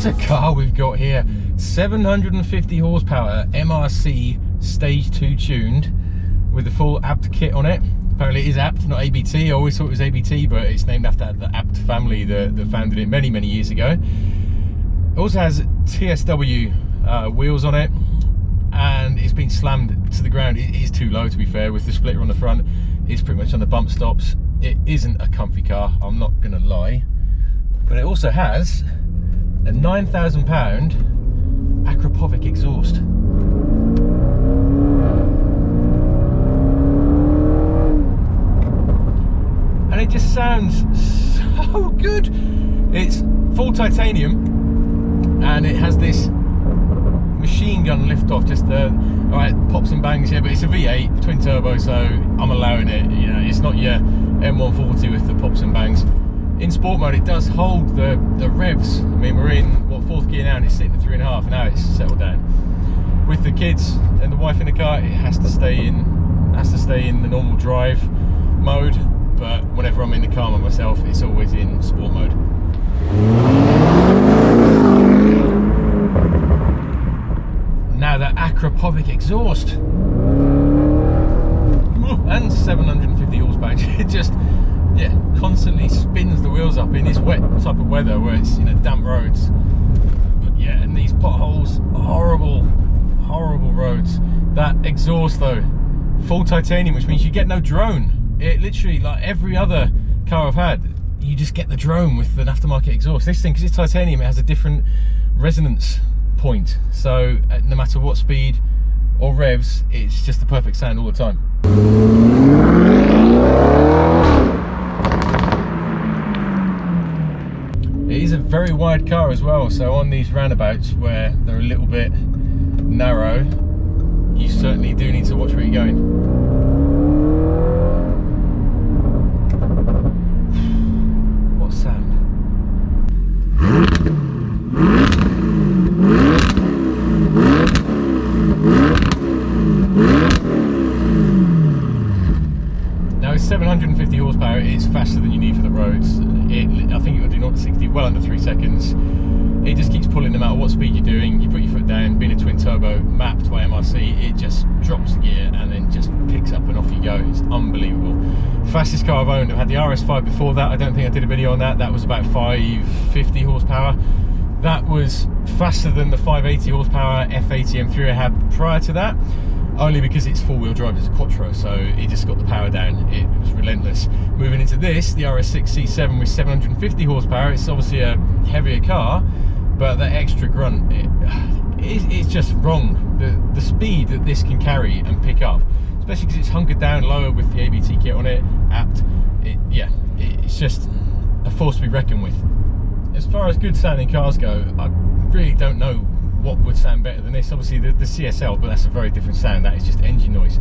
a car we've got here. 750 horsepower, MRC Stage 2 tuned, with the full ABT kit on it. Apparently it is ABT, not ABT. I always thought it was ABT, but it's named after the ABT family that founded it many, many years ago. It also has TSW wheels on it, and it's been slammed to the ground. It is too low, to be fair, with the splitter on the front. It's pretty much on the bump stops. It isn't a comfy car, I'm not gonna lie. But it also has a £9,000 Akrapovic exhaust. And it just sounds so good. It's full titanium, and it has this machine gun lift off, just alright, pops and bangs here, but it's a V8 twin turbo, so I'm allowing it. You know, it's not your M140 with the pops and bangs. In sport mode, it does hold the revs. I mean, we're in what, 4th gear now, and it's sitting at 3.5, and now it's settled down. With the kids and the wife in the car, it has to stay in the normal drive mode. But whenever I'm in the car by myself, it's always in sport mode. Now the Akrapovic exhaust, and 750 horsepower, it just, yeah, constantly spins the wheels up in this wet type of weather where it's, you know, damp roads. But yeah, and these potholes, horrible, horrible roads. That exhaust though, full titanium, which means you get no drone. It literally, like every other car I've had, you just get the drone with an aftermarket exhaust. This thing, because it's titanium, it has a different resonance point. So no matter what speed or revs, it's just the perfect sound all the time. It is a very wide car as well, so on these roundabouts where they're a little bit narrow, you certainly do need to watch where you're going. What sound? Now it's 750 horsepower, it's faster than you need for the roads. I think it will do 0 to 60 well under 3 seconds. It just keeps pulling no matter what speed you're doing. You put your foot down, being a twin turbo mapped by MRC, it just drops the gear and then just picks up and off you go. It's unbelievable. Fastest car I've owned, I've had the RS5 before that. I don't think I did a video on that. That was about 550 horsepower. That was faster than the 580 horsepower F80 M3 I had prior to that, only because it's four-wheel drive, it's a quattro, so it just got the power down. It was relentless. Moving into this, the RS6 C7 with 750 horsepower, it's obviously a heavier car, but that extra grunt, it's just wrong. The speed that this can carry and pick up, especially because it's hunkered down lower with the ABT kit on it, ABT, it's just a force to be reckoned with. As far as good sounding cars go, I really don't know what would sound better than this. Obviously the CSL, but that's a very different sound. That is just engine noise.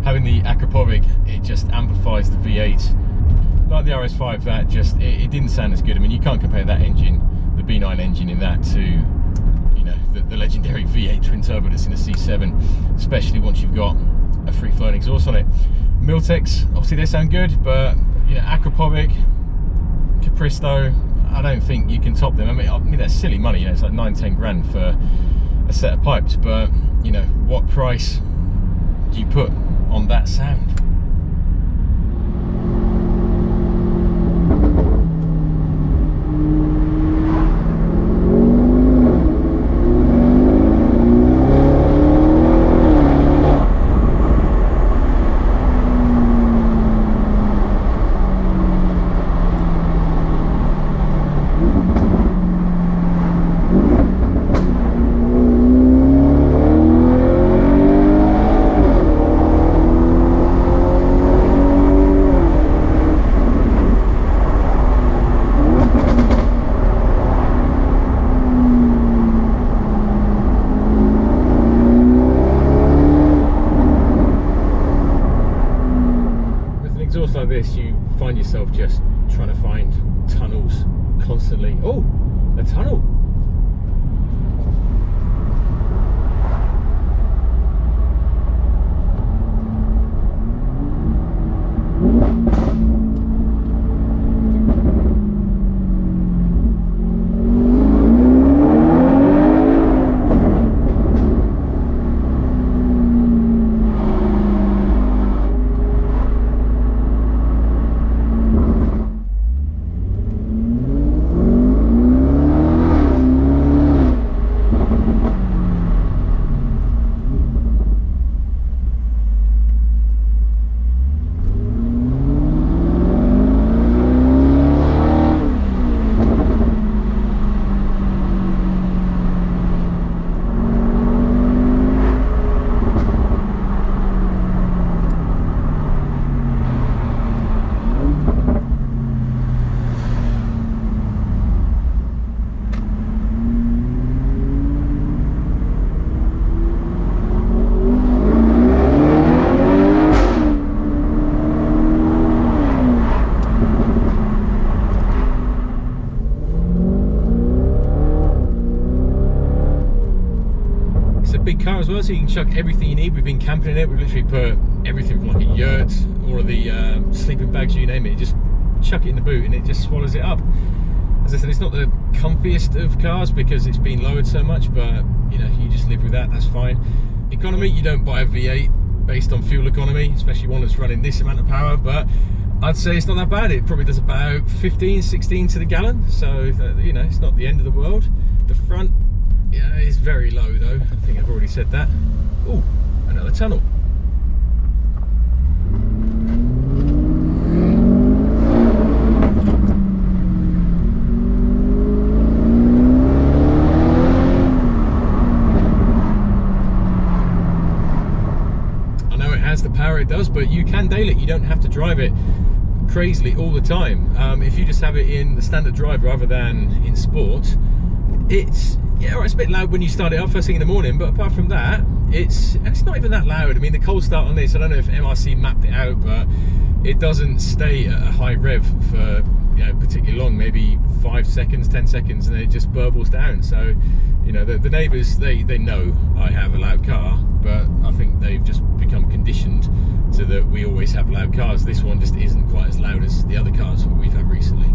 Having the Akrapovic, it just amplifies the V8. Like the RS5, that just, it didn't sound as good. I mean, you can't compare that engine, the B9 engine in that, to, you know, the legendary V8 twin turbo that's in a C7, especially once you've got a free-flowing exhaust on it. Miltex, obviously they sound good, but, you know, Akrapovic, Capristo, I don't think you can top them. I mean that's silly money, you know, it's like 9-10 grand for a set of pipes, but you know, what price do you put on that sound? Like this, you find yourself just trying to find tunnels constantly. Oh, a tunnel. so you can chuck everything you need. We've been camping in it. We've literally put everything from like a yurt, all of the sleeping bags, you name it. You just chuck it in the boot and it just swallows it up. As I said, it's not the comfiest of cars because it's been lowered so much, but you know, you just live with that, that's fine. Economy, you don't buy a V8 based on fuel economy, especially one that's running this amount of power, but I'd say it's not that bad. It probably does about 15, 16 to the gallon, so you know, it's not the end of the world. The front, yeah, is very low though. I think I've already said that. Oh, another tunnel. The power it does, but you can dale it. You don't have to drive it crazily all the time. If you just have it in the standard drive rather than in sport, it's it's a bit loud when you start it up first thing in the morning, but apart from that, it's not even that loud. I mean, the cold start on this, I don't know if MRC mapped it out, but it doesn't stay at a high rev for particularly long, maybe 5 seconds, 10 seconds, and then it just burbles down. So you know, the neighbours, they know I have a loud car, but I think they've just become conditioned to that we always have loud cars. This one just isn't quite as loud as the other cars we've had recently.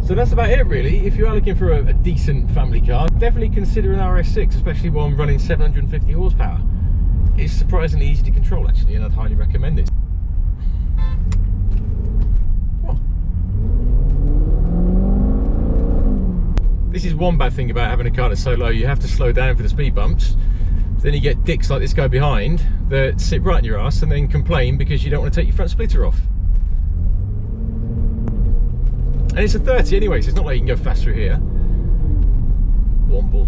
So that's about it really. If you are looking for a decent family car, definitely consider an RS6, especially one running 750 horsepower. It's surprisingly easy to control actually, and I'd highly recommend it. Oh. This is one bad thing about having a car that's so low. You have to slow down for the speed bumps. Then you get dicks like this guy behind that sit right in your ass and then complain because you don't want to take your front splitter off. And it's a 30 anyway, so it's not like you can go fast through here. Womble.